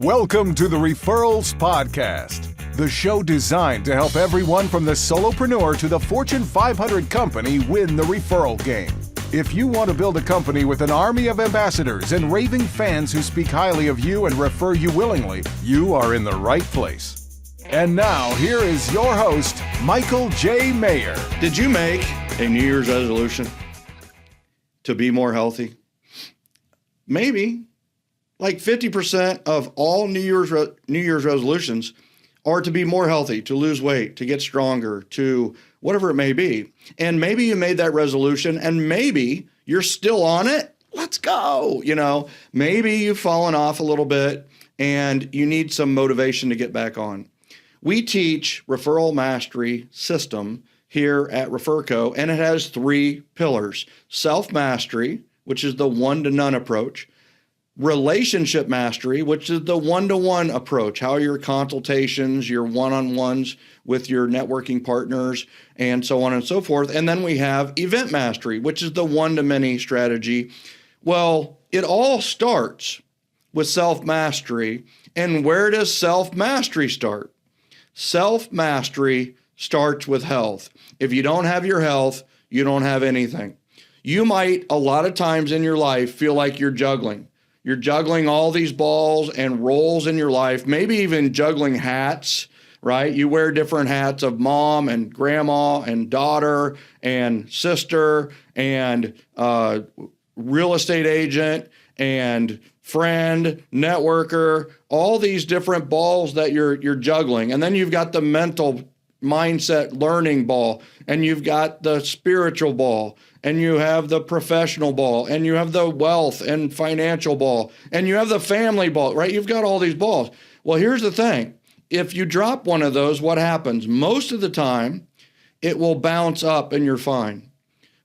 Welcome to the Referrals Podcast, the show designed to help everyone from the solopreneur to the Fortune 500 company win the referral game. If you want to build a company with an army of ambassadors and raving fans who speak highly of you and refer you willingly, you are in the right place. And now, here is your host, Michael J. Maher. Did you make a New Year's resolution to be more healthy? Maybe. Like 50% of all New Year's resolutions are to be more healthy, to lose weight, to get stronger, to whatever it may be. And maybe you made that resolution and maybe you're still on it. Let's go. Maybe you've fallen off a little bit and you need some motivation to get back on. We teach referral mastery system here at ReferCo, and it has 3 pillars: self-mastery, which is the one-to-none approach; relationship mastery, which is the one-to-one approach, how your consultations, your one-on-ones with your networking partners, and so on and so forth. And then we have event mastery, which is the one-to-many strategy. Well, it all starts with self-mastery. And where does self-mastery start? Self-mastery starts with health. If you don't have your health, you don't have anything. You might, a lot of times in your life, feel like you're juggling. You're juggling all these balls and roles in your life, maybe even juggling hats, right? You wear different hats of mom and grandma and daughter and sister and real estate agent and friend, networker, all these different balls that you're juggling. And then you've got the mental mindset learning ball, and you've got the spiritual ball, and you have the professional ball, and you have the wealth and financial ball, and you have the family ball, right? You've got all these balls. Well, here's the thing. If you drop one of those, what happens? Most of the time, it will bounce up and you're fine.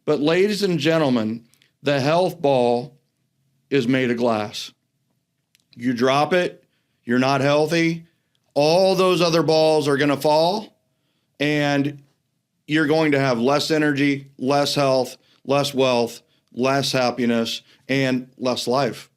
But ladies and gentlemen, the health ball is made of glass. You drop it, you're not healthy, all those other balls are going to fall, and you're going to have less energy, less health, less wealth, less happiness, and less life.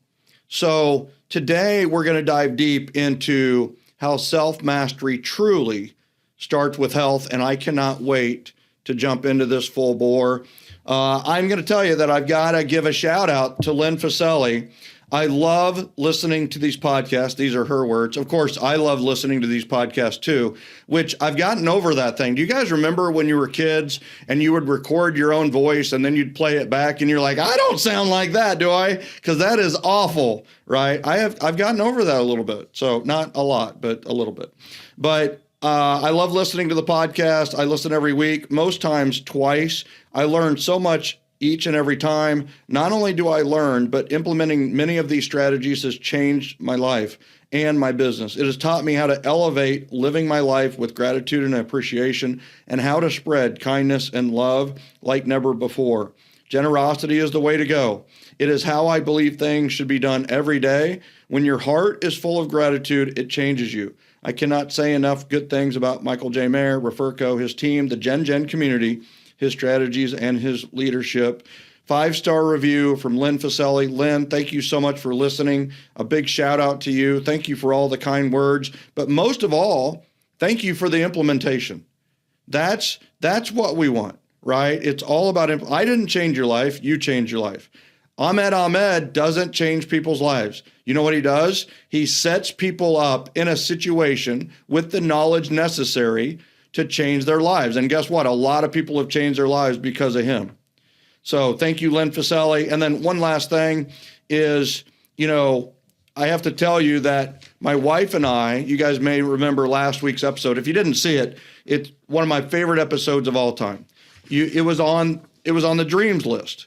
So today we're going to dive deep into how self-mastery truly starts with health, and I cannot wait to jump into this full bore. I'm going to tell you that I've got to give a shout out to Lynn Faselli. I love listening to these podcasts. These are her words. Of course, I love listening to these podcasts too, which I've gotten over that thing. Do you guys remember when you were kids and you would record your own voice and then you'd play it back and you're like, I don't sound like that, do I? Because that is awful, right? I've gotten over that a little bit. So not a lot, but a little bit. But I love listening to the podcast. I listen every week, most times twice. I learn so much each and every time. Not only do I learn, but implementing many of these strategies has changed my life and my business. It has taught me how to elevate living my life with gratitude and appreciation, and how to spread kindness and love like never before. Generosity is the way to go. It is how I believe things should be done every day. When your heart is full of gratitude, it changes you. I cannot say enough good things about Michael J. Maher, ReferCo, his team, the Gen community, his strategies, and his leadership. 5-star review from Lynn Faselli. Lynn, thank you so much for listening. A big shout out to you. Thank you for all the kind words. But most of all, thank you for the implementation. That's what we want, right? It's all about, I didn't change your life. You changed your life. Ahmed Ahmed doesn't change people's lives. You know what he does? He sets people up in a situation with the knowledge necessary to change their lives. And guess what? A lot of people have changed their lives because of him. So thank you, Lynn Faselli. And then one last thing is, I have to tell you that my wife and I, you guys may remember last week's episode. If you didn't see it, it's one of my favorite episodes of all time. It was on the dreams list.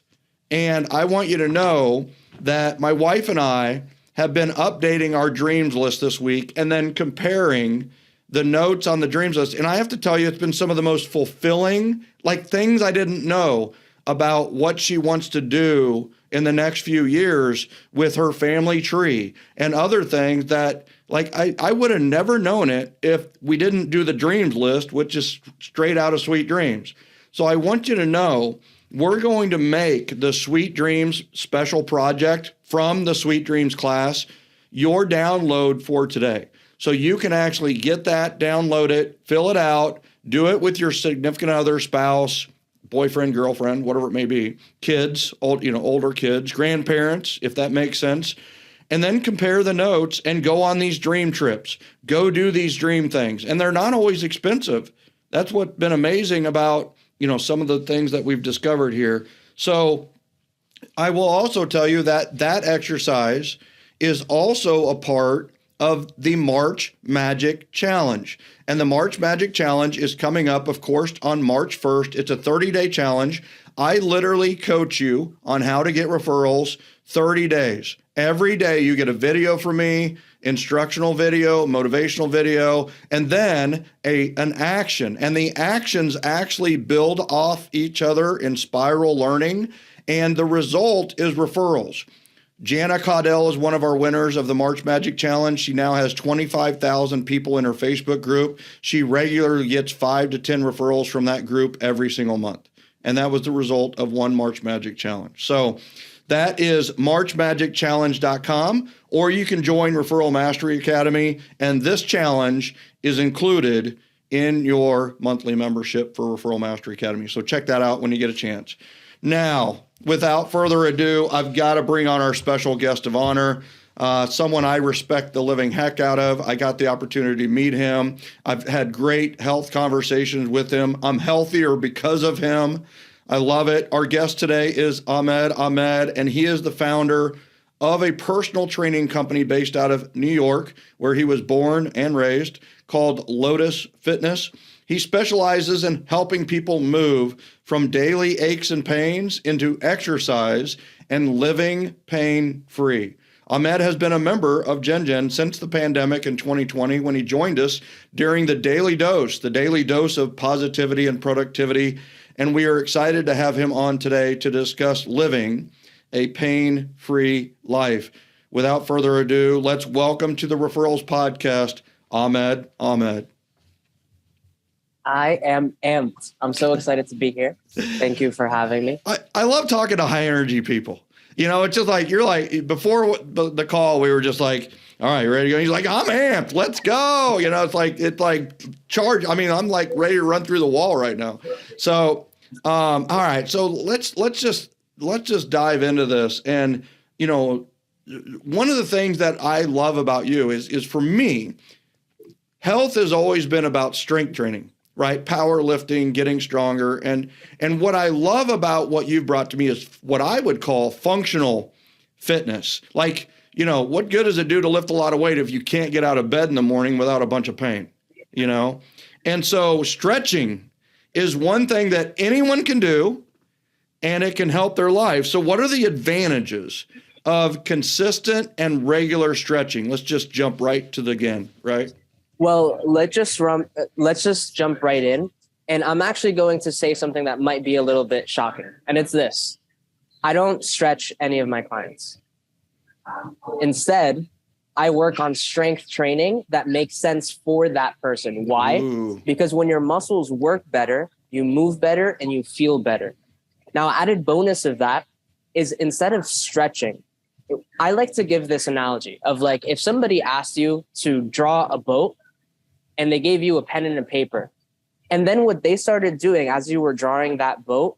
And I want you to know that my wife and I have been updating our dreams list this week and then comparing the notes on the dreams list. And I have to tell you, it's been some of the most fulfilling, like things I didn't know about what she wants to do in the next few years with her family tree and other things that, like, I would have never known it if we didn't do the dreams list, which is straight out of Sweet Dreams. So I want you to know we're going to make the Sweet Dreams special project from the Sweet Dreams class your download for today. So you can actually get that, download it, fill it out, do it with your significant other, spouse, boyfriend, girlfriend, whatever it may be, kids, older kids, grandparents, if that makes sense. And then compare the notes and go on these dream trips. Go do these dream things. And they're not always expensive. That's what's been amazing about, some of the things that we've discovered here. So I will also tell you that that exercise is also a part of the March Magic Challenge. And the March Magic Challenge is coming up, of course, on March 1st. It's a 30-day challenge. I literally coach you on how to get referrals 30 days. Every day you get a video from me, instructional video, motivational video, and then an action. And the actions actually build off each other in spiral learning. And the result is referrals. Jana Caudell is one of our winners of the March Magic Challenge. She now has 25,000 people in her Facebook group. She regularly gets 5 to 10 referrals from that group every single month. And that was the result of one March Magic Challenge. So that is marchmagicchallenge.com, or you can join Referral Mastery Academy. And this challenge is included in your monthly membership for Referral Mastery Academy. So check that out when you get a chance. Now, without further ado, I've got to bring on our special guest of honor, someone I respect the living heck out of. I got the opportunity to meet him. I've had great health conversations with him. I'm healthier because of him. I love it. Our guest today is Ahmed Ahmed, and he is the founder of a personal training company based out of New York, where he was born and raised, called Lotus Fitness. He specializes in helping people move from daily aches and pains into exercise and living pain-free. Ahmed has been a member of Gen since the pandemic in 2020 when he joined us during the daily dose of positivity and productivity. And we are excited to have him on today to discuss living a pain-free life. Without further ado, let's welcome to the Referrals Podcast, Ahmed Ahmed. I am amped. I'm so excited to be here. Thank you for having me. I love talking to high energy people. It's just like, you're like, before the call, we were just like, all right, you ready to go? He's like, I'm amped. Let's go. It's like charge. I mean, I'm like ready to run through the wall right now. So, all right. So let's just dive into this. And, one of the things that I love about you is for me, health has always been about strength training. Right? Powerlifting, getting stronger. And what I love about what you've brought to me is what I would call functional fitness. Like, what good does it do to lift a lot of weight if you can't get out of bed in the morning without a bunch of pain, And so stretching is one thing that anyone can do, and it can help their life. So what are the advantages of consistent and regular stretching? Let's just jump right to the again, right? Well, let's just jump right in. And I'm actually going to say something that might be a little bit shocking. And it's this. I don't stretch any of my clients. Instead, I work on strength training that makes sense for that person. Why? Ooh. Because when your muscles work better, you move better and you feel better. Now, added bonus of that is instead of stretching, I like to give this analogy of like, if somebody asked you to draw a boat, and they gave you a pen and a paper. And then what they started doing as you were drawing that boat,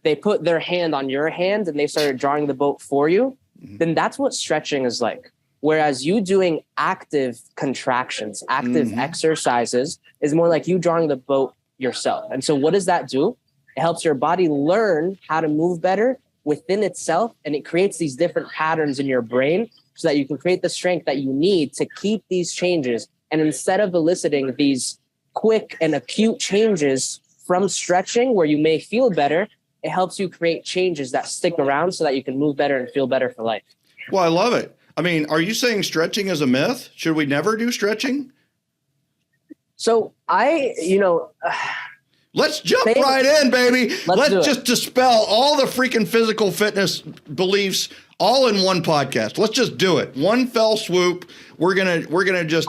they put their hand on your hand and they started drawing the boat for you. Mm-hmm. Then that's what stretching is like. Whereas you doing active contractions, active exercises is more like you drawing the boat yourself. And so what does that do? It helps your body learn how to move better within itself. And it creates these different patterns in your brain so that you can create the strength that you need to keep these changes. And instead of eliciting these quick and acute changes from stretching where you may feel better, it helps you create changes that stick around so that you can move better and feel better for life. Well, I love it. I mean, are you saying stretching is a myth? Should we never do stretching? So let's jump right in, baby. Let's just dispel all the freaking physical fitness beliefs all in one podcast. Let's just do it. One fell swoop. We're gonna just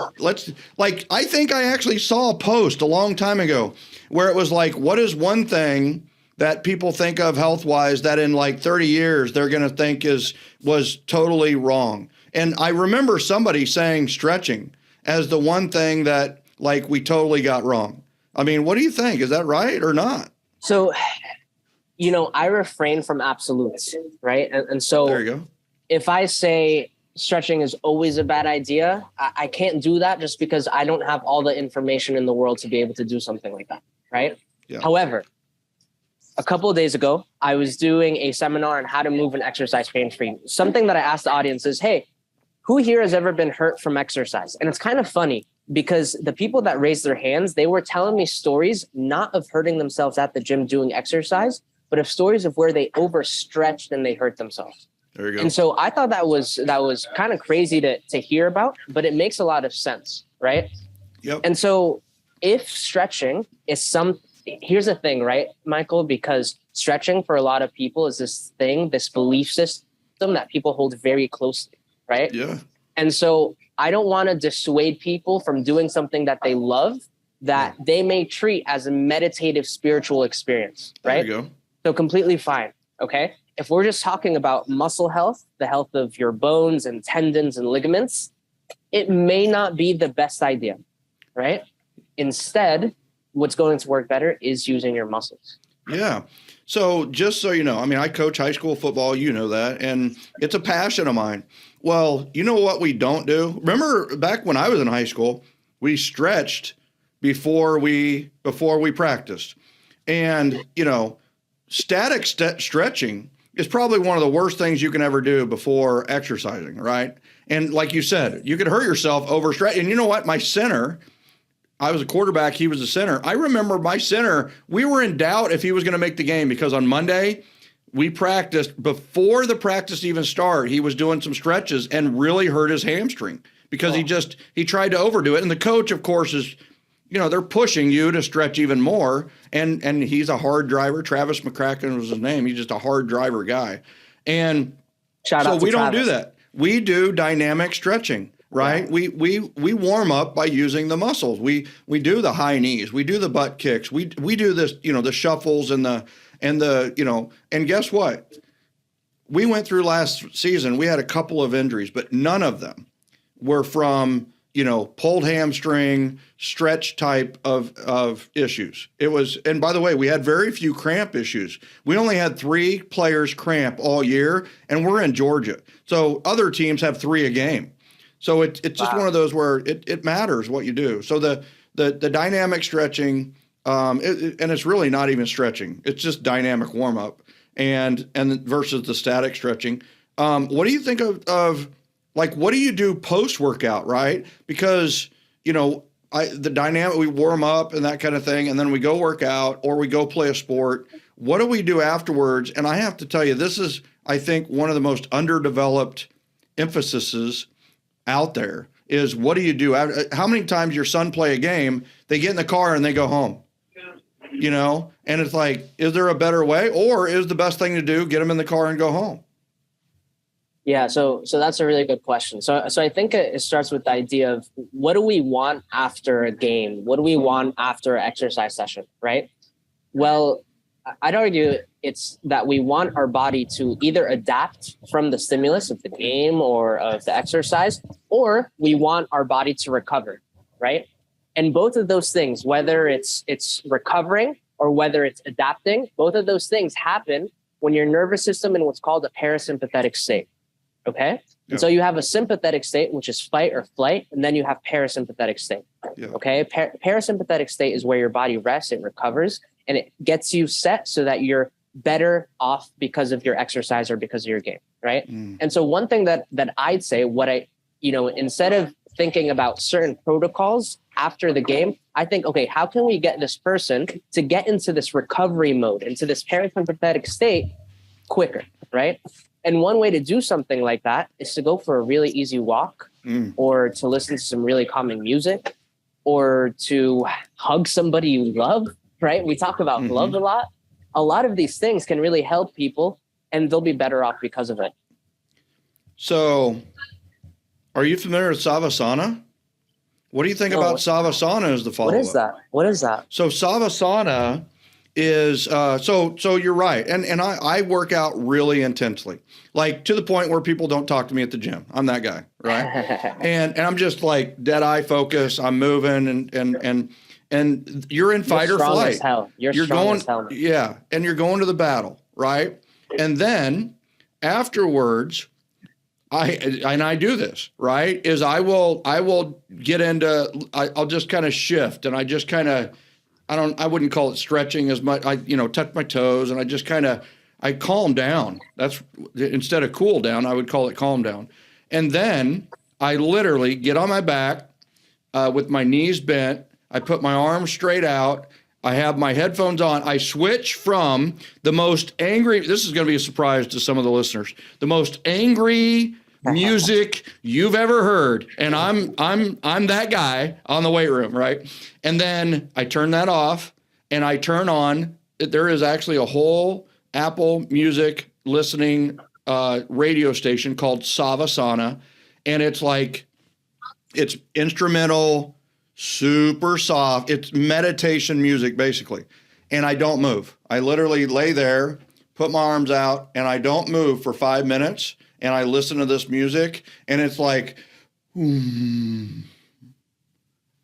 I think I actually saw a post a long time ago where it was like, what is one thing that people think of health-wise that in like 30 years they're gonna think was totally wrong? And I remember somebody saying stretching as the one thing that like we totally got wrong. I mean, what do you think? Is that right or not? So, I refrain from absolutes, right? And so there you go. If I say stretching is always a bad idea, I can't do that just because I don't have all the information in the world to be able to do something like that, right? Yeah. However, a couple of days ago, I was doing a seminar on how to move and exercise pain-free. Something that I asked the audience is, hey, who here has ever been hurt from exercise? And it's kind of funny because the people that raised their hands, they were telling me stories not of hurting themselves at the gym doing exercise, but of stories of where they overstretched and they hurt themselves. There you go. And so I thought that was kind of crazy to hear about, but it makes a lot of sense, right? Yep. And so if stretching is here's the thing, right, Michael, because stretching for a lot of people is this belief system that people hold very closely, right? Yeah. And so I don't want to dissuade people from doing something that they love that they may treat as a meditative spiritual experience, right? There you go. So completely fine, okay? If we're just talking about muscle health, the health of your bones and tendons and ligaments, it may not be the best idea, right? Instead, what's going to work better is using your muscles. Yeah. So just so you know, I mean, I coach high school football, you know that, and it's a passion of mine. Well, you know what we don't do? Remember back when I was in high school, we stretched before we practiced. And, static stretching is probably one of the worst things you can ever do before exercising, right? And like you said, you could hurt yourself overstretching. And you know what? My center, I was a quarterback, he was a center. I remember my center, we were in doubt if he was going to make the game because on Monday, we practiced before the practice even started. He was doing some stretches and really hurt his hamstring because he tried to overdo it. And the coach, of course, is, they're pushing you to stretch even more. And he's a hard driver. Travis McCracken was his name. He's just a hard driver guy. And so we don't do that. We do dynamic stretching, right? Yeah. We warm up by using the muscles. We do the high knees. We do the butt kicks. We do this, the shuffles and guess what? We went through last season. We had a couple of injuries, but none of them were from pulled hamstring, stretch type of issues. It was, and by the way, we had very few cramp issues. We only had 3 players cramp all year, and we're in Georgia. So other teams have 3 a game. So it's just one of those where it matters what you do. So the dynamic stretching, and it's really not even stretching. It's just dynamic warm up and versus the static stretching. What do you think of like, what do you do post-workout, right? Because, the dynamic, we warm up and that kind of thing, and then we go work out or we go play a sport. What do we do afterwards? And I have to tell you, this is, I think, one of the most underdeveloped emphases out there is what do you do? How many times your son play a game, they get in the car and they go home? And it's like, is there a better way? Or is the best thing to do, get them in the car and go home? Yeah, so that's a really good question. So I think it starts with the idea of what do we want after a game? What do we want after an exercise session, right? Well, I'd argue it's that we want our body to either adapt from the stimulus of the game or of the exercise, or we want our body to recover, right? And both of those things, whether it's recovering or whether it's adapting, both of those things happen when your nervous system in what's called a parasympathetic state. Okay. Yeah. And so you have a sympathetic state, which is fight or flight, and then you have parasympathetic state. Yeah. Okay. Parasympathetic state is where your body rests, it recovers, and it gets you set so that you're better off because of your exercise or because of your game. Right. And so one thing that I'd say, instead of thinking about certain protocols after the game, I think, okay, how can we get this person to get into this recovery mode, into this parasympathetic state quicker? Right. And one way to do something like that is to go for a really easy walk or to listen to some really calming music or to hug somebody you love, right? We talk about love a lot. A lot of these things can really help people and they'll be better off because of it. So are you familiar with Savasana? What do you think about Savasana as the follow-up? What is that? So Savasana is so you're right. And I work out really intensely, like to the point where people don't talk to me at the gym. I'm that guy, right? and I'm just like dead eye focus. I'm moving and you're in fight or flight. As hell. You're strong going, as hell. yeah, and you're going to the battle, right? And then afterwards, I do this, right? Is I will get into I'll just kind of shift, and I just kind of I wouldn't call it stretching as much. I touch my toes, and I just kind of I calm down. That's instead of cool down, I would call it calm down. And then I literally get on my back with my knees bent. I put my arms straight out. I have my headphones on. I switch from the most angry. This is going to be a surprise to some of the listeners. The most angry music you've ever heard, and I'm that guy on the weight room, right? And then I turn that off, and I turn on. There is actually a whole Apple Music listening radio station called Savasana, and it's instrumental. Super soft. It's meditation music, basically. And I don't move. I literally lay there, put my arms out, and I don't move for 5 minutes. And I listen to this music, and it's like, and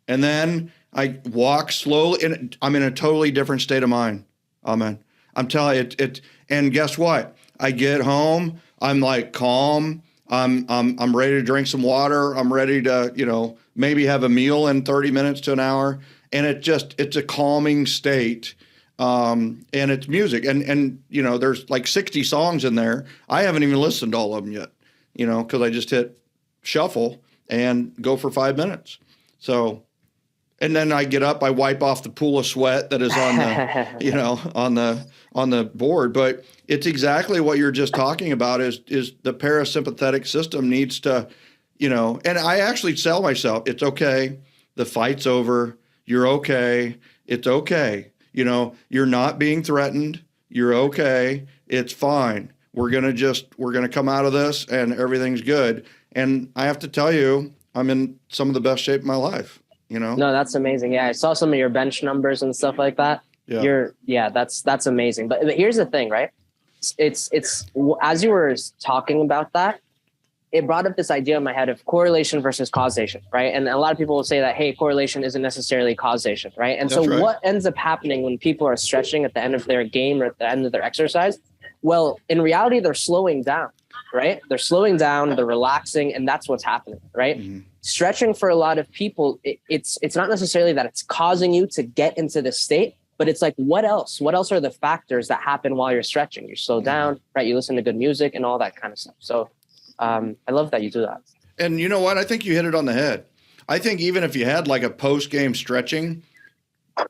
then I walk slowly, and I'm in a totally different state of mind. Amen. I'm telling you, it. And guess what? I get home. I'm like calm. I'm ready to drink some water. I'm ready to, maybe have a meal in 30 minutes to an hour. And it's a calming state. And it's music. And there's like 60 songs in there. I haven't even listened to all of them yet, because I just hit shuffle and go for 5 minutes. So, and then I get up, I wipe off the pool of sweat that is on the, on the board. But it's exactly what you're just talking about is the parasympathetic system needs to, and I actually tell myself, it's okay. The fight's over. You're okay. It's okay. You're not being threatened. You're okay. It's fine. We're going to come out of this and everything's good. And I have to tell you, I'm in some of the best shape of my life, No, that's amazing. Yeah. I saw some of your bench numbers and stuff like that. Yeah. That's amazing. But here's the thing, right? It's as you were talking about that, it brought up this idea in my head of correlation versus causation, right? And a lot of people will say that, hey, correlation isn't necessarily causation, right? And That's right. What ends up happening when people are stretching at the end of their game or at the end of their exercise? Well, in reality, they're slowing down, right? They're slowing down, they're relaxing, and that's what's happening, right? Mm-hmm. Stretching for a lot of people, it's not necessarily that it's causing you to get into this state, but it's like, what else? What else are the factors that happen while you're stretching? You slow down, right? You listen to good music and all that kind of stuff. So I love that you do that. And you know what? I think you hit it on the head. I think even if you had like a post-game stretching,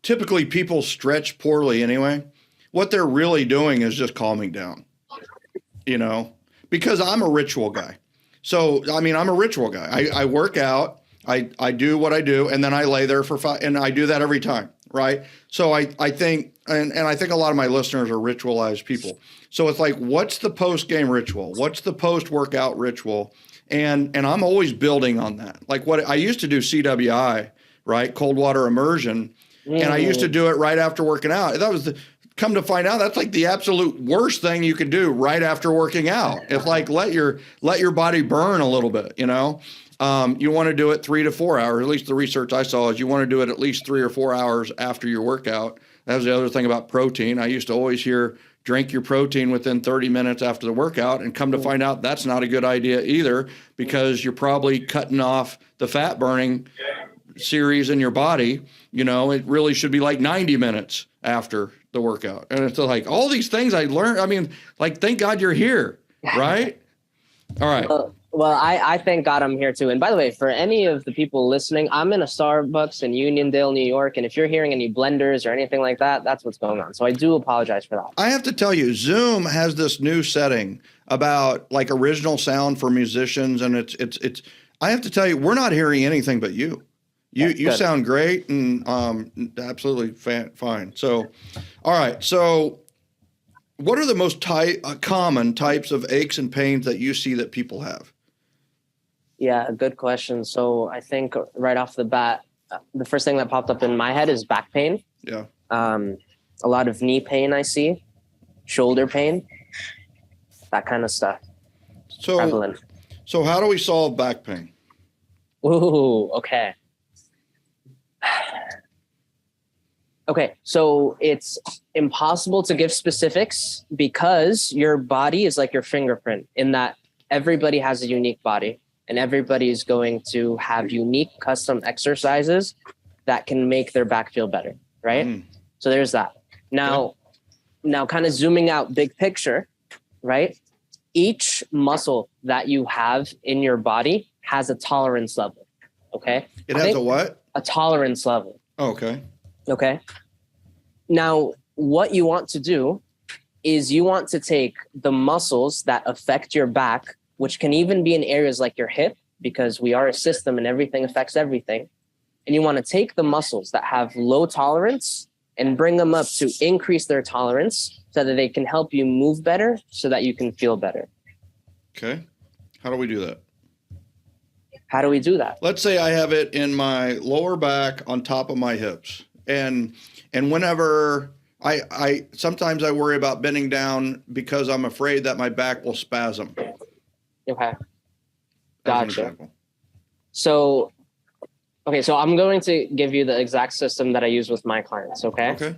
typically people stretch poorly anyway. What they're really doing is just calming down, because I'm a ritual guy. So, I'm a ritual guy. I work out, I do what I do, and then I lay there for 5, and I do that every time, right? So I think, and I think a lot of my listeners are ritualized people. So it's like, what's the post-game ritual? What's the post-workout ritual? And I'm always building on that. Like what I used to do CWI, right? Cold water immersion. And I used to do it right after working out. That was come to find out, that's like the absolute worst thing you can do right after working out. It's like, let your body burn a little bit, You want to do it 3 to 4 hours. At least the research I saw is you want to do it at least 3 or 4 hours after your workout. That was the other thing about protein. I used to always hear, drink your protein within 30 minutes after the workout, and come to find out that's not a good idea either, because you're probably cutting off the fat burning series in your body. It really should be like 90 minutes after the workout. And it's like all these things I learned. Thank God you're here, right? All right. Well, I thank God I'm here too. And by the way, for any of the people listening, I'm in a Starbucks in Uniondale, New York. And if you're hearing any blenders or anything like that, that's what's going on. So I do apologize for that. I have to tell you, Zoom has this new setting about like original sound for musicians. And it's I have to tell you, we're not hearing anything but you. You sound great and absolutely fine. So, all right. So what are the most common types of aches and pains that you see that people have? Yeah, good question. So I think right off the bat, the first thing that popped up in my head is back pain. Yeah. A lot of knee pain I see, shoulder pain, that kind of stuff. Prevalent. So how do we solve back pain? Ooh, okay. Okay, so it's impossible to give specifics because your body is like your fingerprint in that everybody has a unique body and everybody is going to have unique custom exercises that can make their back feel better, right? So there's that. Now kind of zooming out big picture, right? Each muscle that you have in your body has a tolerance level, okay? It has a what? A tolerance level. Oh, okay. Okay. Now, what you want to do is you want to take the muscles that affect your back, which can even be in areas like your hip, because we are a system and everything affects everything. And you want to take the muscles that have low tolerance and bring them up to increase their tolerance so that they can help you move better so that you can feel better. Okay. How do we do that? How do we do that? Let's say I have it in my lower back on top of my hips. And whenever I sometimes I worry about bending down because I'm afraid that my back will spasm. Okay. Gotcha. So I'm going to give you the exact system that I use with my clients. Okay.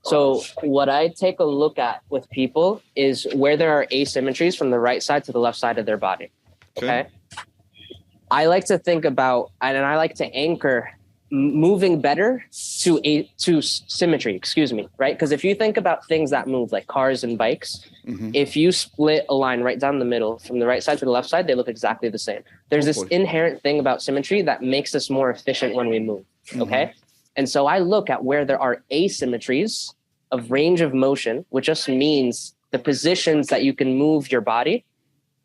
So what I take a look at with people is where there are asymmetries from the right side to the left side of their body. Okay. I like to think about, and I like to anchor moving better to symmetry, right? Because if you think about things that move like cars and bikes, if you split a line right down the middle from the right side to the left side, they look exactly the same. There's this inherent thing about symmetry that makes us more efficient when we move, okay? And so I look at where there are asymmetries of range of motion, which just means the positions that you can move your body,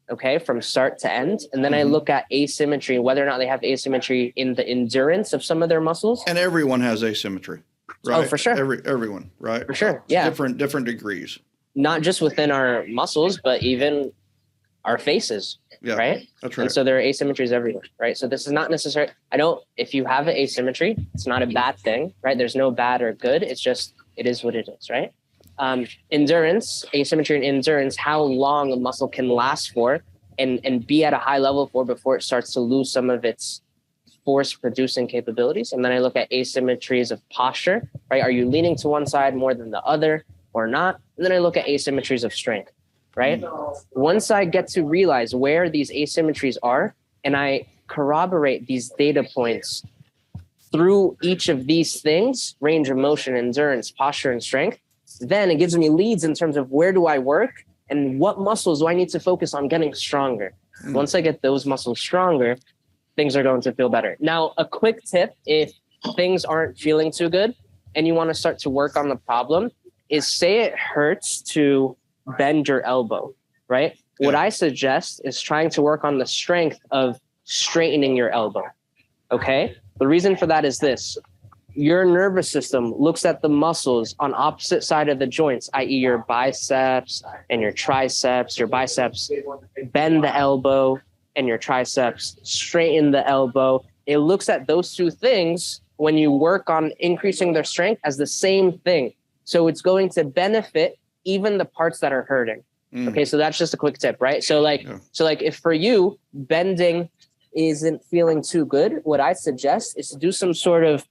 okay, from start to end. And then I look at asymmetry, whether or not they have asymmetry in the endurance of some of their muscles. And everyone has asymmetry, right? Oh, for sure. Everyone, right? For sure, yeah. Different degrees. Not just within our muscles, but even our faces, right? That's right. And so there are asymmetries everywhere, right? So this is not necessary. If you have an asymmetry, it's not a bad thing, right? There's no bad or good. It's just, it is what it is, right? Endurance, asymmetry in endurance, how long a muscle can last for and be at a high level for before it starts to lose some of its force producing capabilities. And then I look at asymmetries of posture, right? Are you leaning to one side more than the other or not? And then I look at asymmetries of strength, right? Once I get to realize where these asymmetries are and I corroborate these data points through each of these things, range of motion, endurance, posture, and strength, then it gives me leads in terms of where do I work and what muscles do I need to focus on getting stronger. Once I get those muscles stronger, things are going to feel better. Now, a quick tip, if things aren't feeling too good and you want to start to work on the problem, is say it hurts to bend your elbow, right? Yeah. What I suggest is trying to work on the strength of straightening your elbow, okay? The reason for that is this. Your nervous system looks at the muscles on opposite side of the joints, i.e. your biceps and your triceps. Your biceps bend the elbow and your triceps straighten the elbow. It looks at those two things when you work on increasing their strength as the same thing. So it's going to benefit even the parts that are hurting. Okay, so that's just a quick tip, right? So if for you, bending isn't feeling too good, what I suggest is to do some sort of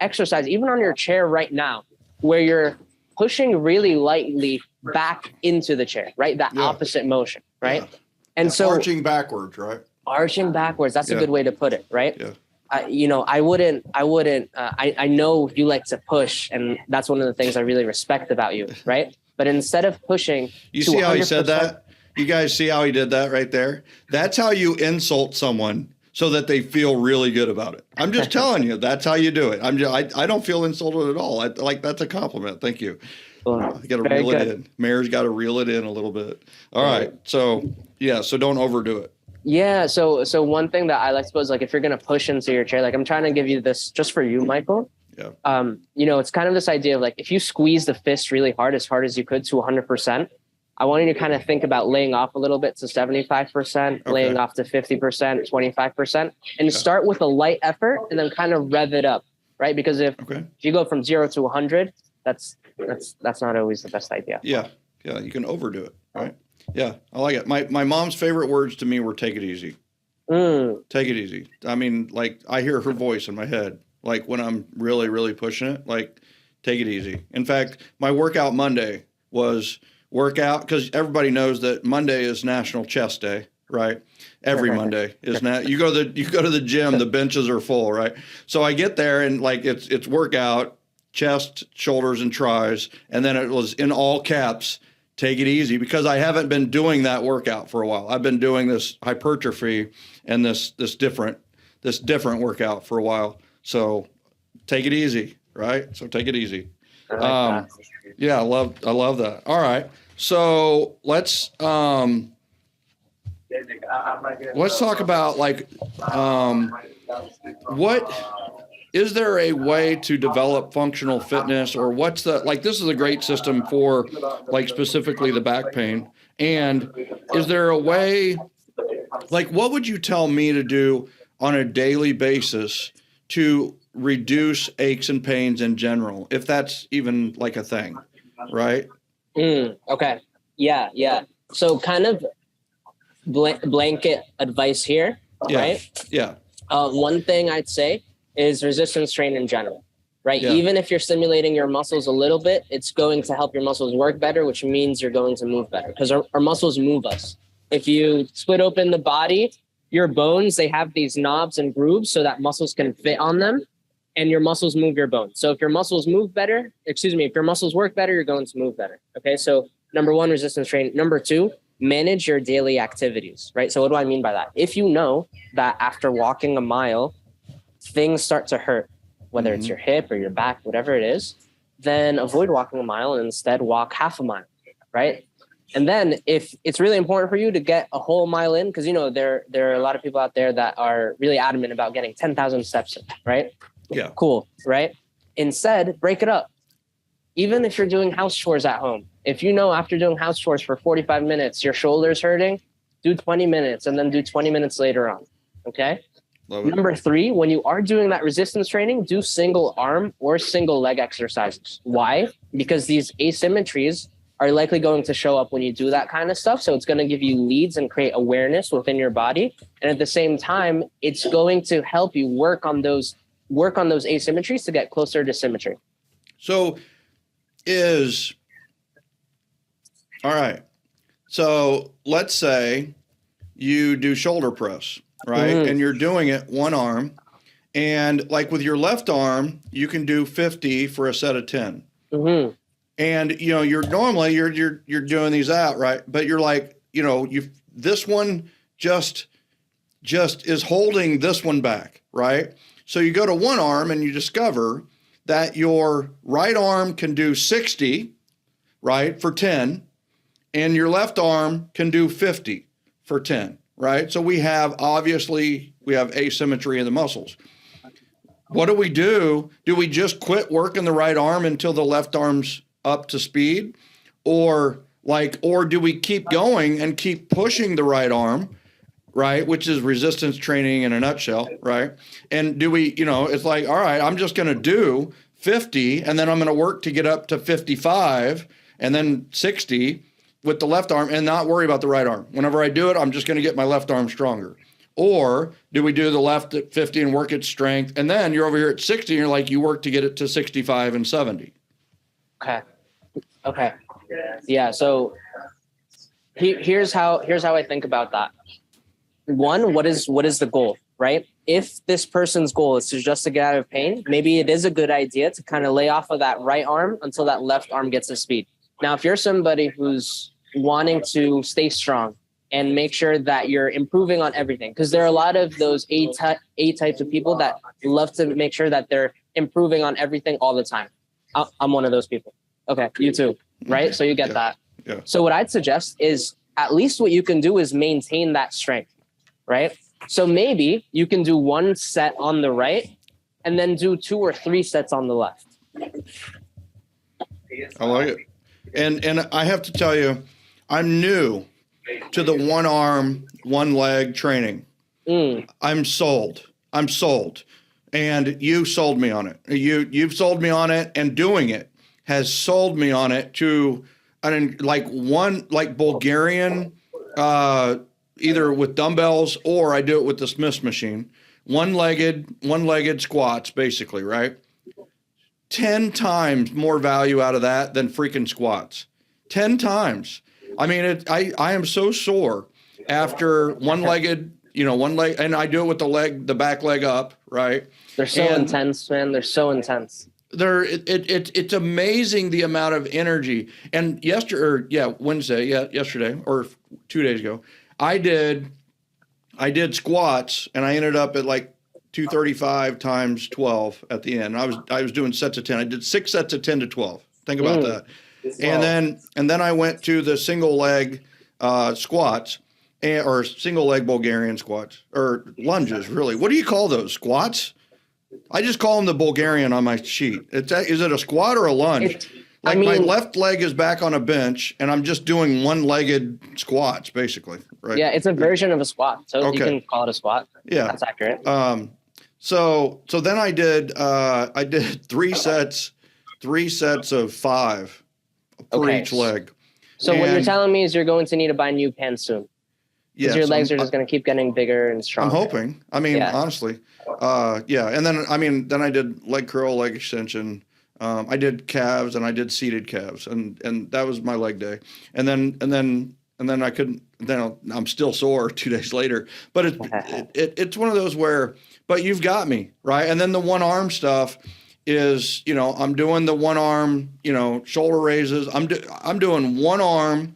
exercise, even on your chair right now, where you're pushing really lightly back into the chair, right? That opposite motion, right? Yeah. And so arching backwards, right? Arching backwards. That's a good way to put it, right? Yeah. I know you like to push, and that's one of the things I really respect about you, right? But instead of pushing, you see how he said that? You guys see how he did that right there? That's how you insult someone so that they feel really good about it. I'm just telling you, that's how you do it. I don't feel insulted at all. That's a compliment. Thank you. I got to reel it in. Mayor's got to reel it in a little bit. All right. So don't overdo it. Yeah. So one thing that I like to put is like, if you're going to push into your chair, like I'm trying to give you this just for you, Michael. Yeah. It's kind of this idea of like, if you squeeze the fist really hard as you could to 100%, I want you to kind of think about laying off a little bit to 75%, laying off to 50%, 25%, and start with a light effort and then kind of rev it up, right? Because if you go from 0 to 100, that's not always the best idea. Yeah. Yeah. You can overdo it. Right. Yeah. I like it. My mom's favorite words to me were take it easy. Take it easy. I mean, like I hear her voice in my head, like when I'm really, really pushing it, like take it easy. In fact, my workout Monday was workout because everybody knows that Monday is National Chest Day, right? Every Monday is you go to the gym, the benches are full, right? So I get there and like it's workout, chest, shoulders, and tries, and then it was in all caps, take it easy, because I haven't been doing that workout for a while. I've been doing this hypertrophy and this different workout for a while. So take it easy, right? So take it easy. Yeah, I love that. All right. So let's talk about like what is there a way to develop functional fitness, or what's the like this is a great system for like specifically the back pain, and is there a way, like what would you tell me to do on a daily basis to reduce aches and pains in general, if that's even like a thing, right? Okay. Yeah. So kind of blanket advice here, right? Yeah. One thing I'd say is resistance training in general, right? Yeah. Even if you're stimulating your muscles a little bit, it's going to help your muscles work better, which means you're going to move better because our muscles move us. If you split open the body, your bones, they have these knobs and grooves so that muscles can fit on them, and your muscles move your bones. So if your muscles work better, you're going to move better. Okay. So number one, resistance training. Number two, manage your daily activities, right? So what do I mean by that? If you know that after walking a mile, things start to hurt, whether it's your hip or your back, whatever it is, then avoid walking a mile and instead walk half a mile, right? And then if it's really important for you to get a whole mile in, because, you know, there are a lot of people out there that are really adamant about getting 10,000 steps in, right? Yeah. Cool, right? Instead, break it up. Even if you're doing house chores at home, if you know after doing house chores for 45 minutes, your shoulder's hurting, do 20 minutes and then do 20 minutes later on, okay? Number three, when you are doing that resistance training, do single arm or single leg exercises. Why? Because these asymmetries are likely going to show up when you do that kind of stuff. So it's going to give you leads and create awareness within your body. And at the same time, it's going to help you work on those asymmetries to get closer to symmetry. So all right. So let's say you do shoulder press, right? And you're doing it one arm, and like with your left arm, you can do 50 for a set of 10. And you know, you're doing these out, right? But you're like, you know, this one just is holding this one back, right? So you go to one arm and you discover that your right arm can do 60, right, for 10, and your left arm can do 50 for 10, right? So we have asymmetry in the muscles. What do we do? Do we just quit working the right arm until the left arm's up to speed? Or do we keep going and keep pushing the right arm, right? Which is resistance training in a nutshell, right? And do we, you know, it's like, all right, I'm just going to do 50 and then I'm going to work to get up to 55 and then 60 with the left arm and not worry about the right arm. Whenever I do it, I'm just going to get my left arm stronger. Or do we do the left at 50 and work its strength? And then you're over here at 60 and you're like, you work to get it to 65 and 70. Okay. Yeah. So here's how I think about that. One, what is the goal, right? If this person's goal is just to get out of pain, maybe it is a good idea to kind of lay off of that right arm until that left arm gets to speed. Now, if you're somebody who's wanting to stay strong and make sure that you're improving on everything, because there are a lot of those A types of people that love to make sure that they're improving on everything all the time. I'm one of those people. Okay, you too, right? So you get that. Yeah. So what I'd suggest is at least what you can do is maintain that strength, right? So maybe you can do one set on the right and then do 2 or 3 sets on the left. I like it. And I have to tell you, I'm new to the one arm, one leg training. I'm sold. And you sold me on it. You've sold me on it and doing it. has sold me on it to like Bulgarian, either with dumbbells or I do it with the Smith machine, one-legged squats, basically, right? 10 times more value out of that than freaking squats. 10 times. I mean, I am so sore after one-legged, one leg, and I do it with the back leg up, right? They're so intense, man. They're so intense. It's amazing the amount of energy. And yesterday or 2 days ago, I did squats, and I ended up at like 235 times 12 at the end. I was doing sets of 10. I did 6 sets of 10 to 12. Think about that. And then I went to the single leg squats, or single leg Bulgarian squats, or lunges, really. What do you call those? Squats? I just call them the Bulgarian on my sheet. Is it a squat or a lunge? My left leg is back on a bench, and I'm just doing one-legged squats, basically. Right? Yeah, it's a version of a squat, so you can call it a squat. Yeah, that's accurate. So then I did 3 sets of 5 for each leg. So what you're telling me is you're going to need to buy new pants soon. Because your legs are just going to keep getting bigger and stronger. I'm hoping. I mean, honestly. And then I did leg curl, leg extension. I did calves, and I did seated calves, and that was my leg day. And then I couldn't. Then I'm still sore 2 days later. But it's one of those where, but you've got me, right? And then the one arm stuff is, I'm doing the one arm, shoulder raises. I'm doing one arm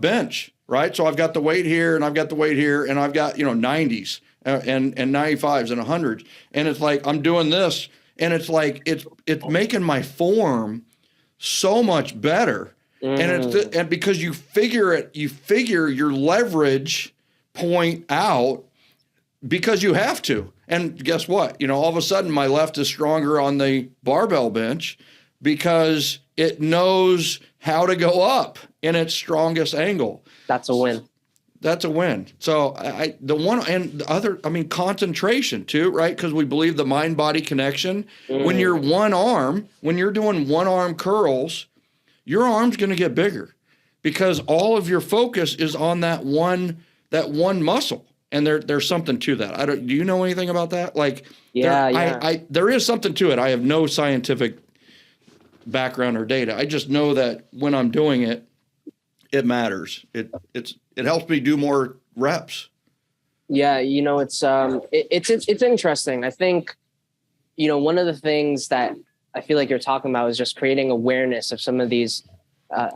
bench. Right. So I've got the weight here, and I've got the weight here, and I've got, 90s and 95s and 100s. And it's like, I'm doing this, and it's like, it's making my form so much better. And because you figure your leverage point out because you have to. And guess what? All of a sudden my left is stronger on the barbell bench because it knows how to go up in its strongest angle. That's a win. That's a win. So concentration too, right? Because we believe the mind-body connection. When you're when you're doing one arm curls, your arm's going to get bigger because all of your focus is on that one muscle. And there's something to that. Do you know anything about that? Like, there is something to it. I have no scientific background or data. I just know that when I'm doing it, it matters. It helps me do more reps. Yeah, it's interesting. I think, one of the things that I feel like you're talking about is just creating awareness of some of these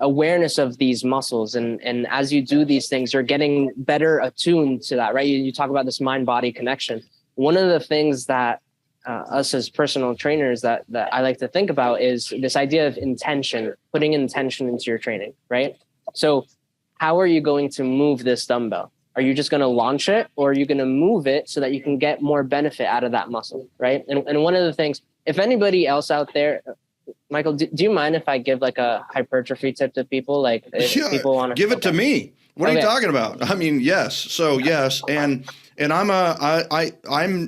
awareness of these muscles. And as you do these things, you're getting better attuned to that, right? You talk about this mind-body connection. One of the things that us as personal trainers that I like to think about is this idea of intention, putting intention into your training, right? So how are you going to move this dumbbell? Are you just going to launch it, or are you going to move it so that you can get more benefit out of that muscle, right? And one of the things, if anybody else out there, Michael, do you mind if I give like a hypertrophy tip to people? Like, if people want to give it to me. What are you talking about? I mean, yes. So yes, and I'm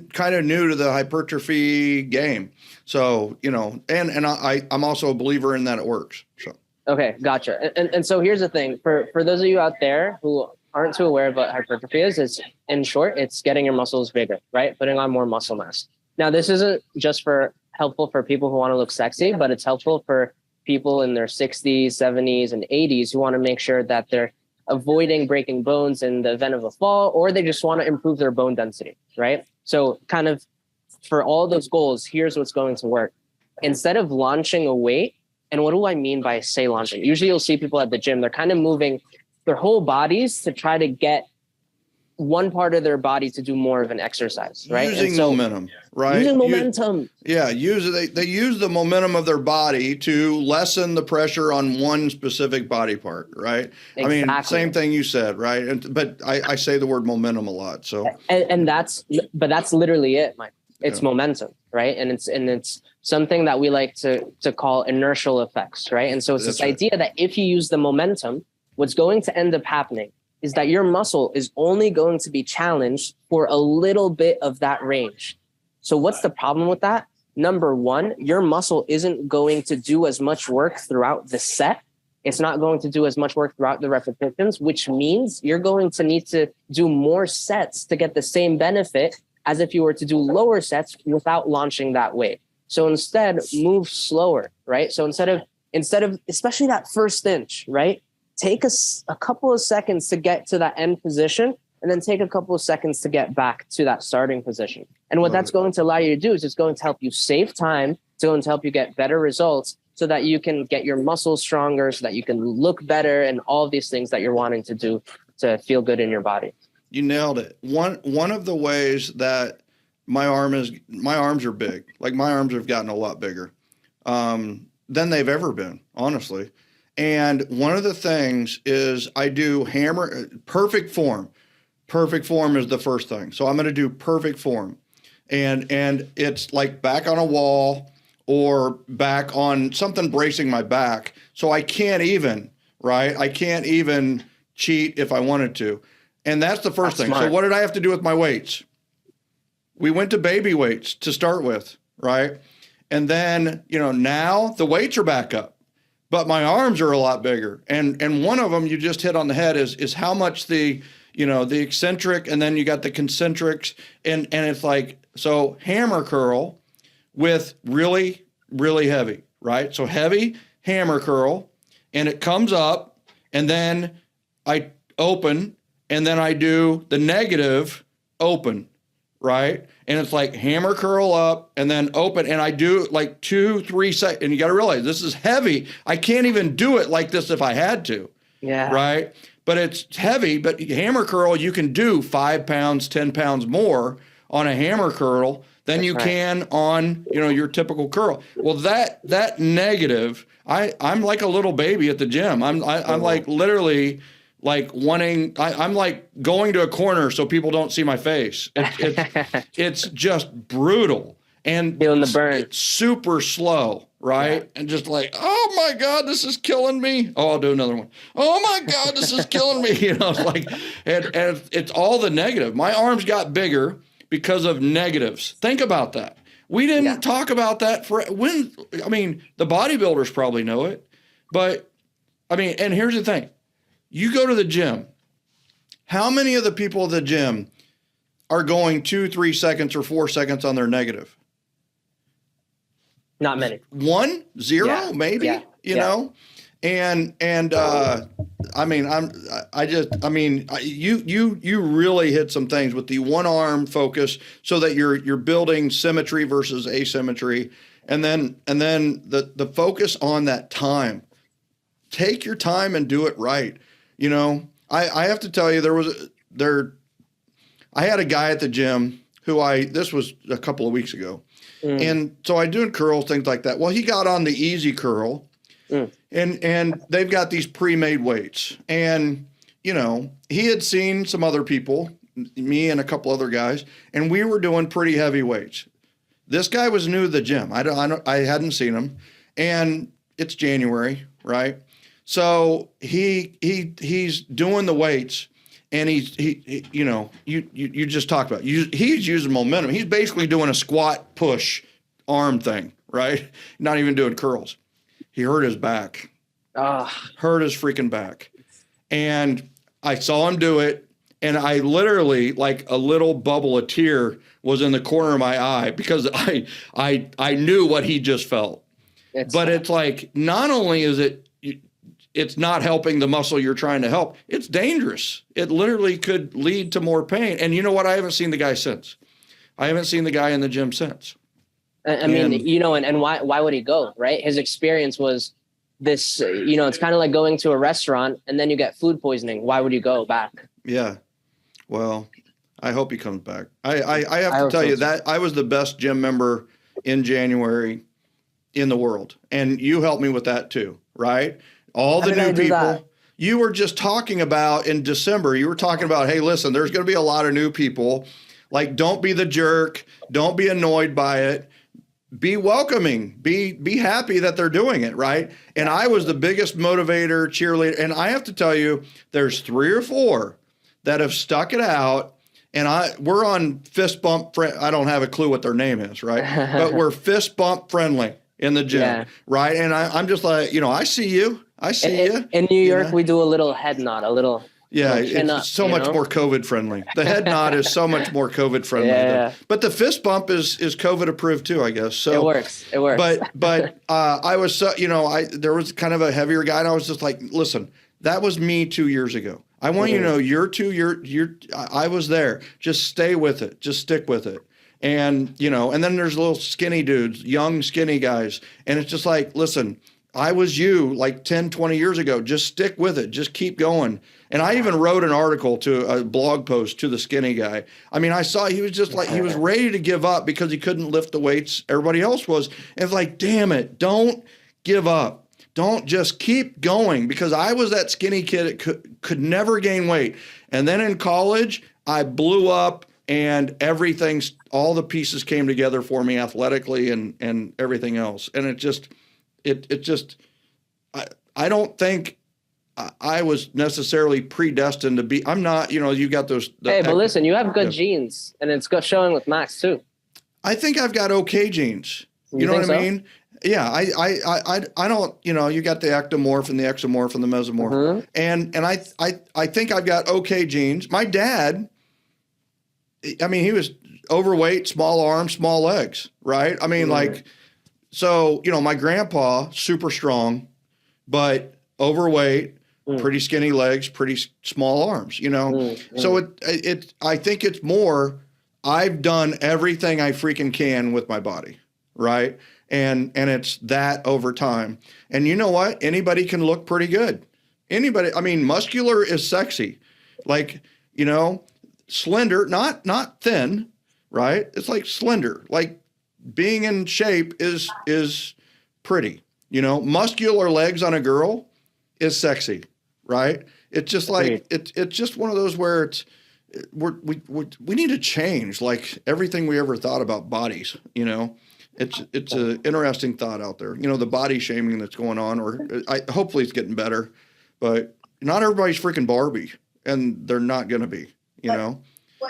kind of new to the hypertrophy game. So I'm also a believer in that it works. So okay, gotcha. And so here's the thing for those of you out there who aren't too aware of what hypertrophy is, it's in short, it's getting your muscles bigger, right? Putting on more muscle mass. Now, this isn't just helpful for people who want to look sexy, but it's helpful for people in their 60s, 70s, and 80s who want to make sure that they're avoiding breaking bones in the event of a fall, or they just want to improve their bone density, right? So kind of for all those goals, here's what's going to work. Instead of launching a weight, and what do I mean by say launching? Usually you'll see people at the gym, they're kind of moving their whole bodies to try to get one part of their body to do more of an exercise, right? Using momentum, right? Using momentum. They use the momentum of their body to lessen the pressure on one specific body part, right? Exactly. I mean, same thing you said, right? But I say the word momentum a lot, so. And that's literally it, Mike. It's momentum, right? And it's something that we like to call inertial effects, right? And so it's this idea that if you use the momentum, what's going to end up happening is that your muscle is only going to be challenged for a little bit of that range. So what's the problem with that? number one, your muscle isn't going to do as much work throughout the set. It's not going to do as much work throughout the repetitions, which means you're going to need to do more sets to get the same benefit as if you were to do lower sets without launching that weight. So instead, move slower, right? So instead of especially that first inch, right? Take a couple of seconds to get to that end position, and then take a couple of seconds to get back to that starting position. And what that's going to allow you to do is it's going to help you save time. It's going to help you get better results so that you can get your muscles stronger, so that you can look better, and all of these things that you're wanting to do to feel good in your body. You nailed it. One of the ways that my arms are big. Like, my arms have gotten a lot bigger than they've ever been, honestly. And one of the things is I do perfect form. Perfect form is the first thing. So I'm going to do perfect form. And it's like back on a wall or back on something bracing my back. So I can't even, right? I can't even cheat if I wanted to. And that's the first thing. Smart. So what did I have to do with my weights? We went to baby weights to start with, right? And then, now the weights are back up, but my arms are a lot bigger. And one of them you just hit on the head is how much the eccentric, and then you got the concentrics, and it's like, so hammer curl with really, really heavy, right? So heavy hammer curl, and it comes up, and then I open, and then I do the negative open, right? And it's like hammer curl up and then open. And I do like 2-3 seconds. And you got to realize this is heavy. I can't even do it like this if I had to. Yeah. Right. But it's heavy. But hammer curl, you can do 5 pounds, 10 pounds more on a hammer curl than you can on, your typical curl. Well, that negative, I'm like a little baby at the gym. I'm like literally like I'm like going to a corner so people don't see my face. It's just brutal and feeling the burn. It's super slow, right? Yeah. And just like, oh my God, this is killing me. Oh, I'll do another one. Oh my God, this is killing me. It's like, and it's all the negative. My arms got bigger because of negatives. Think about that. We didn't talk about that the bodybuilders probably know it, but and here's the thing. You go to the gym. How many of the people at the gym are going 2-3 seconds or 4 seconds on their negative? Not many. 1, 0, maybe. Yeah. You know, and you really hit some things with the one arm focus, so that you're building symmetry versus asymmetry, and then the focus on that time. Take your time and do it right. I have to tell you, I had a guy at the gym who this was a couple of weeks ago. And so I doing curls, things like that. Well, he got on the easy curl and they've got these pre-made weights. And, he had seen some other people, me and a couple other guys, and we were doing pretty heavy weights. This guy was new to the gym. I hadn't seen him, and it's January, right? So he's doing the weights, and you just talked about he's using momentum. He's basically doing a squat push arm thing, right? Not even doing curls. He hurt his back. Hurt his freaking back. And I saw him do it, and I literally, like a little bubble of tear was in the corner of my eye, because I knew what he just felt. It's like, not only is it's not helping the muscle you're trying to help, it's dangerous. It literally could lead to more pain. And you know what? I haven't seen the guy since. I haven't seen the guy in the gym since. And why would he go, right? His experience was this, it's kind of like going to a restaurant and then you get food poisoning. Why would you go back? Yeah. Well, I hope he comes back. I have to tell you that I was the best gym member in January in the world. And you helped me with that too, right? All the new people you were just talking about in December, you were talking about, hey, listen, there's going to be a lot of new people. Like, don't be the jerk. Don't be annoyed by it. Be welcoming. Be happy that they're doing it, right? And I was the biggest motivator, cheerleader. And I have to tell you, there's 3 or 4 that have stuck it out and we're on fist bump. I don't have a clue what their name is, right? But we're fist bump friendly in the gym, right? And I'm just like, I see you. I see you. In New York, we do a little head nod, a little. Yeah, it's so much more COVID friendly. The head nod is so much more COVID friendly. But the fist bump is COVID approved too, I guess. So it works. But I was so, there was kind of a heavier guy, and I was just like, listen, that was me 2 years ago. I want you to know I was there. Just stay with it. Just stick with it. And, and then there's little skinny dudes, young skinny guys. And it's just like, listen, I was you like 10, 20 years ago. Just stick with it. Just keep going. And I even wrote an article to a blog post to the skinny guy. I mean, I saw he was just like, he was ready to give up because he couldn't lift the weights everybody else was. And it's like, damn it, don't give up. Don't just keep going, because I was that skinny kid that could never gain weight. And then in college, I blew up and all the pieces came together for me athletically and everything else. And I don't think I was necessarily predestined to be. I'm not, you got those. But listen, you have good genes, and it's showing with Max too. I think I've got okay genes. You know what I mean? Yeah, I don't. You got the ectomorph and the exomorph and the mesomorph, and I think I've got okay genes. My dad, I mean, he was overweight, small arms, small legs, right? I mean, so my grandpa, super strong, but overweight. Pretty skinny legs, pretty small arms, So I think it's more, I've done everything I freaking can with my body, right? And it's that over time. And you know what? Anybody can look pretty good. Anybody, I mean, muscular is sexy. Like, slender, not thin, right? It's like slender. Like being in shape is pretty. Muscular legs on a girl is sexy. Right? It's just like it's just one of those where we need to change like everything we ever thought about bodies. It's an interesting thought out there. The body shaming that's going on, or hopefully it's getting better, but not everybody's freaking Barbie, and they're not going to be.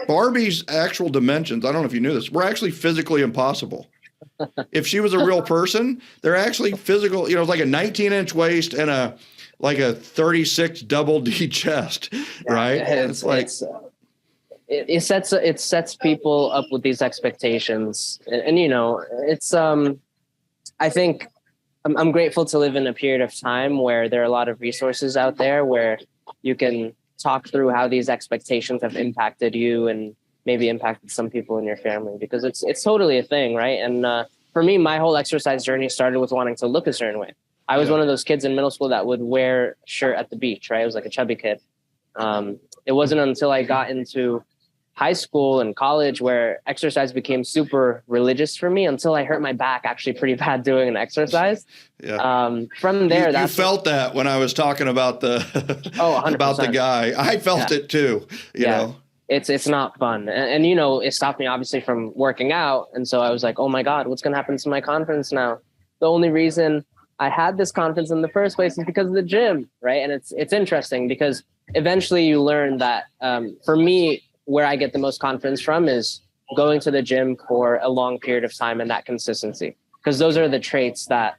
Barbie's actual dimensions, I don't know if you knew this, were actually physically impossible. If she was a real person, they're actually physical. Like a 19-inch waist and a 36 double D chest, right? It sets people up with these expectations, and it's I think I'm grateful to live in a period of time where there are a lot of resources out there where you can talk through how these expectations have impacted you and maybe impacted some people in your family, because it's totally a thing, right? And for me, my whole exercise journey started with wanting to look a certain way. I was one of those kids in middle school that would wear a shirt at the beach, right? I was like a chubby kid. It wasn't until I got into high school and college where exercise became super religious for me, until I hurt my back actually pretty bad doing an exercise. Yeah. From there, you felt that when I was talking about the about the guy. I felt it too. You know. It's not fun. And it stopped me obviously from working out. And so I was like, oh my God, what's going to happen to my confidence now? The only reason I had this confidence in the first place is because of the gym, right? And it's interesting because eventually you learn that for me, where I get the most confidence from is going to the gym for a long period of time and that consistency. Because those are the traits that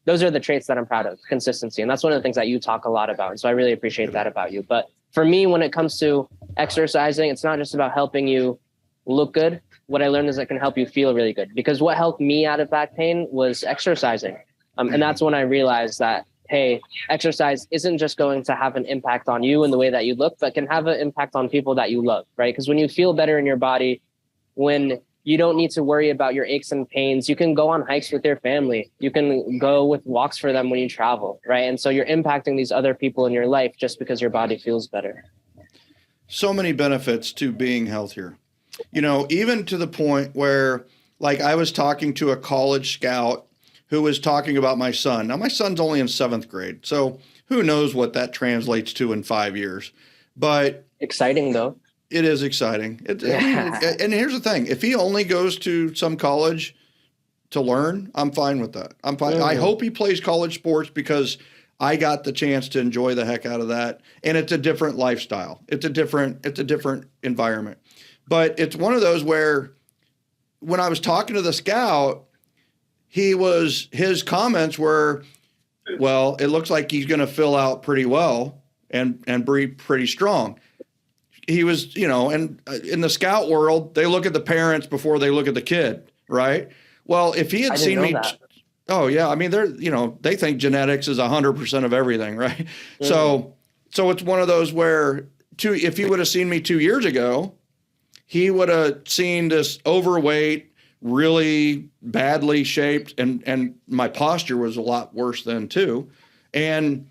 I'm proud of, consistency. And that's one of the things that you talk a lot about. And so I really appreciate that about you. But for me, when it comes to exercising, it's not just about helping you look good. What I learned is it can help you feel really good. Because what helped me out of back pain was exercising. And that's when I realized that, hey, exercise isn't just going to have an impact on you and the way that you look, but can have an impact on people that you love, right? Because when you feel better in your body, when you don't need to worry about your aches and pains, you can go on hikes with your family. You can go with walks for them when you travel, right? And so you're impacting these other people in your life just because your body feels better. So many benefits to being healthier. Even to the point where, like, I was talking to a college scout who was talking about my son. Now, my son's only in 7th grade, so who knows what that translates to in 5 years. But exciting, though. It is exciting. And here's the thing. If he only goes to some college to learn, I'm fine with that. I'm fine. I hope he plays college sports because I got the chance to enjoy the heck out of that. And it's a different lifestyle. It's a different environment. But it's one of those where when I was talking to the scout, his comments were, well, it looks like he's going to fill out pretty well and be pretty strong. He was, and in the scout world, they look at the parents before they look at the kid, right? Well, if he had seen me, oh yeah, I mean, they think genetics is 100% of everything, right? Mm-hmm. So it's one of those where if he would have seen me 2 years ago, he would have seen this overweight, really badly shaped, and my posture was a lot worse then too. And,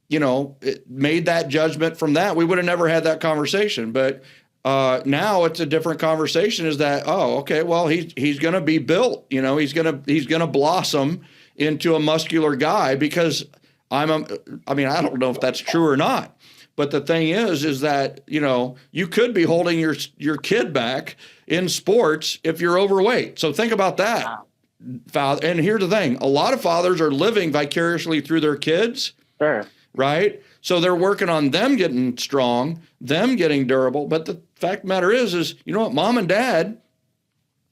it made that judgment from that. We would have never had that conversation. But now it's a different conversation, is that, oh, okay, well, he's going to be built, he's going to blossom into a muscular guy because I don't know if that's true or not. But the thing is that, you could be holding your kid back in sports if you're overweight. So think about that. Wow. And here's the thing. A lot of fathers are living vicariously through their kids. Sure. Right? So they're working on them getting strong, them getting durable. But the fact of the matter is, Mom and Dad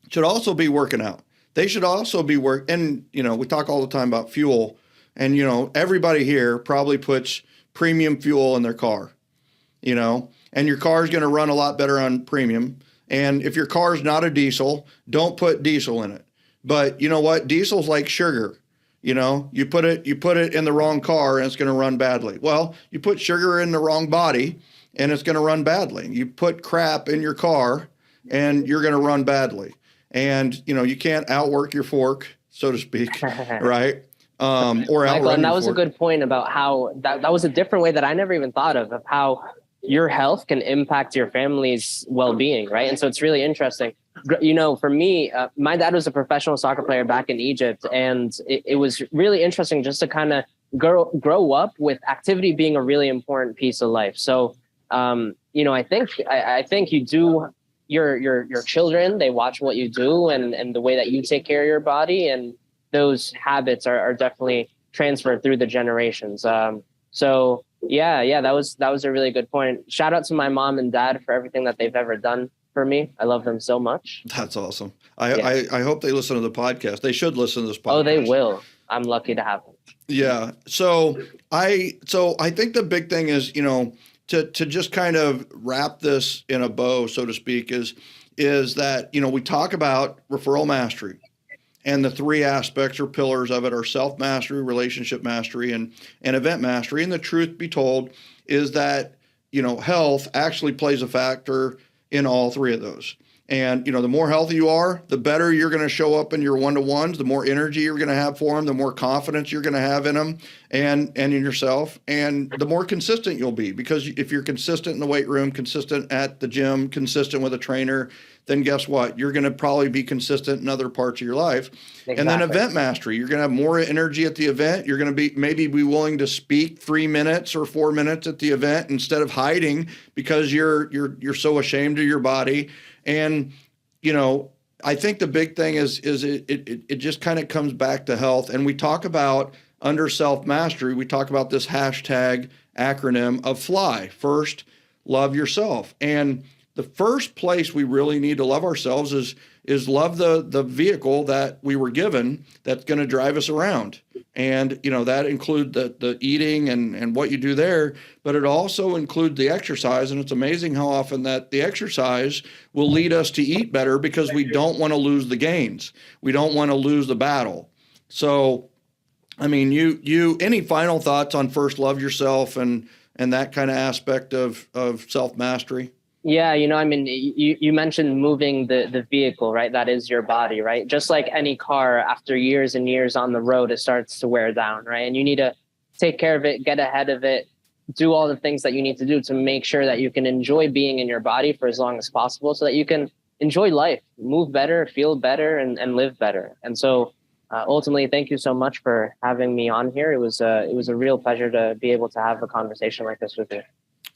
should also be working out. They should also be and, we talk all the time about fuel. And, everybody here probably puts premium fuel in their car, and your car is going to run a lot better on premium. And if your car is not a diesel, don't put diesel in it. But you know what? Diesel's like sugar. You put it in the wrong car and it's going to run badly. Well, you put sugar in the wrong body and it's going to run badly. You put crap in your car and you're going to run badly. And, you can't outwork your fork, so to speak, right? Or Michael, and that was a good point about how that was a different way that I never even thought of how your health can impact your family's well-being, right? And so it's really interesting. For me, my dad was a professional soccer player back in Egypt, and it was really interesting just to kind of grow up with activity being a really important piece of life. So, I think you do your children, they watch what you do and the way that you take care of your body, and those habits are definitely transferred through the generations. That was a really good point. Shout out to my mom and dad for everything that they've ever done for me. I love them so much. That's awesome. I hope they listen to the podcast. They should listen to this podcast. Oh, they will. I'm lucky to have them. Yeah. So I think the big thing is, to just kind of wrap this in a bow, so to speak, is that, we talk about referral mastery. And the three aspects or pillars of it are self-mastery, relationship mastery, and event mastery. And the truth be told is that, health actually plays a factor in all three of those. And, the more healthy you are, the better you're going to show up in your one-to-ones, the more energy you're going to have for them, the more confidence you're going to have in them and in yourself, and the more consistent you'll be. Because if you're consistent in the weight room, consistent at the gym, consistent with a trainer, then guess what? You're going to probably be consistent in other parts of your life. Exactly. And then event mastery, you're going to have more energy at the event. You're going to maybe be willing to speak 3 minutes or 4 minutes at the event instead of hiding because you're so ashamed of your body. And, I think the big thing is it just kind of comes back to health. And we talk about under self-mastery, we talk about this hashtag acronym of FLY, first, love yourself. And the first place we really need to love ourselves is love the vehicle that we were given that's going to drive us around. And, that includes the eating and what you do there, but it also includes the exercise. And it's amazing how often that the exercise will lead us to eat better because we don't want to lose the gains. We don't want to lose the battle. So, you any final thoughts on first love yourself and that kind of aspect of self-mastery? Yeah, you mentioned moving the vehicle, right? That is your body, right? Just like any car, after years and years on the road, it starts to wear down, right? And you need to take care of it, get ahead of it, do all the things that you need to do to make sure that you can enjoy being in your body for as long as possible so that you can enjoy life, move better, feel better, and live better. And so ultimately, thank you so much for having me on here. It was a real pleasure to be able to have a conversation like this with you.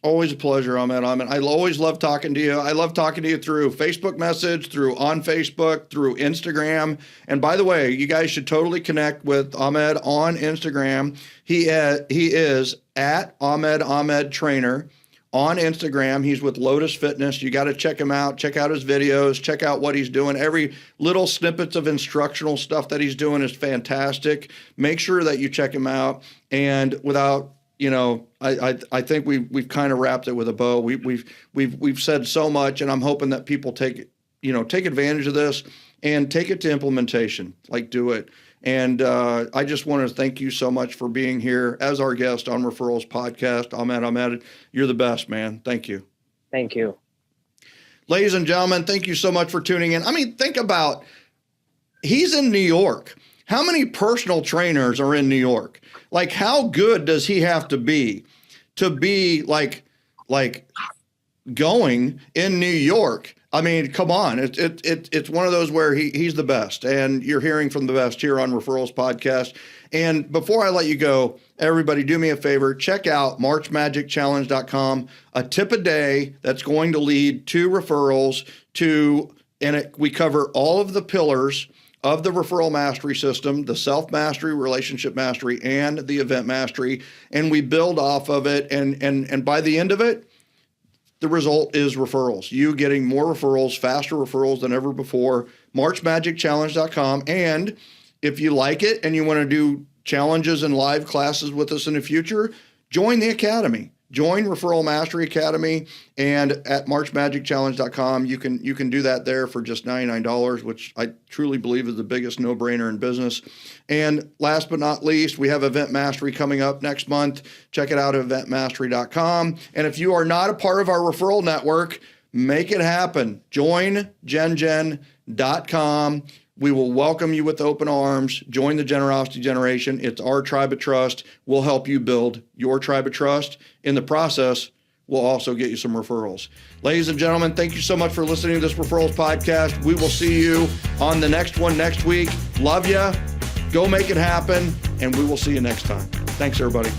Always a pleasure, Ahmed. I always love talking to you. I love talking to you through Facebook message, on Facebook, through Instagram. And by the way, you guys should totally connect with Ahmed on Instagram. He is at Ahmed Ahmed Trainer on Instagram. He's with Lotus Fitness. You got to check him out. Check out his videos. Check out what he's doing. Every little snippets of instructional stuff that he's doing is fantastic. Make sure that you check him out. And without, I think we've kind of wrapped it with a bow. We've said so much, and I'm hoping that people take advantage of this and take it to implementation. Like, do it. And I just want to thank you so much for being here as our guest on Referrals Podcast. Ahmed Ahmed, you're the best, man. Thank you. Thank you. Ladies and gentlemen, thank you so much for tuning in. I mean, think about, he's in New York. How many personal trainers are in New York? Like, how good does he have to be like going in New York? I mean, come on. It's one of those where he's the best, and you're hearing from the best here on Referrals Podcast. And before I let you go, everybody do me a favor, check out marchmagicchallenge.com, a tip a day that's going to lead to referrals we cover all of the pillars of the referral mastery system, the self-mastery, relationship mastery, and the event mastery. And we build off of it. And by the end of it, the result is referrals. You getting more referrals, faster referrals than ever before. MarchMagicChallenge.com. And if you like it and you want to do challenges and live classes with us in the future, join the Academy. Join Referral Mastery Academy, and at MarchMagicChallenge.com, you can do that there for just $99, which I truly believe is the biggest no-brainer in business. And last but not least, we have Event Mastery coming up next month. Check it out at EventMastery.com. And if you are not a part of our referral network, make it happen. Join GenGen.com. We will welcome you with open arms. Join the generosity generation. It's our tribe of trust. We'll help you build your tribe of trust. In the process, we'll also get you some referrals. Ladies and gentlemen, thank you so much for listening to this Referrals Podcast. We will see you on the next one next week. Love ya. Go make it happen, and we will see you next time. Thanks, everybody.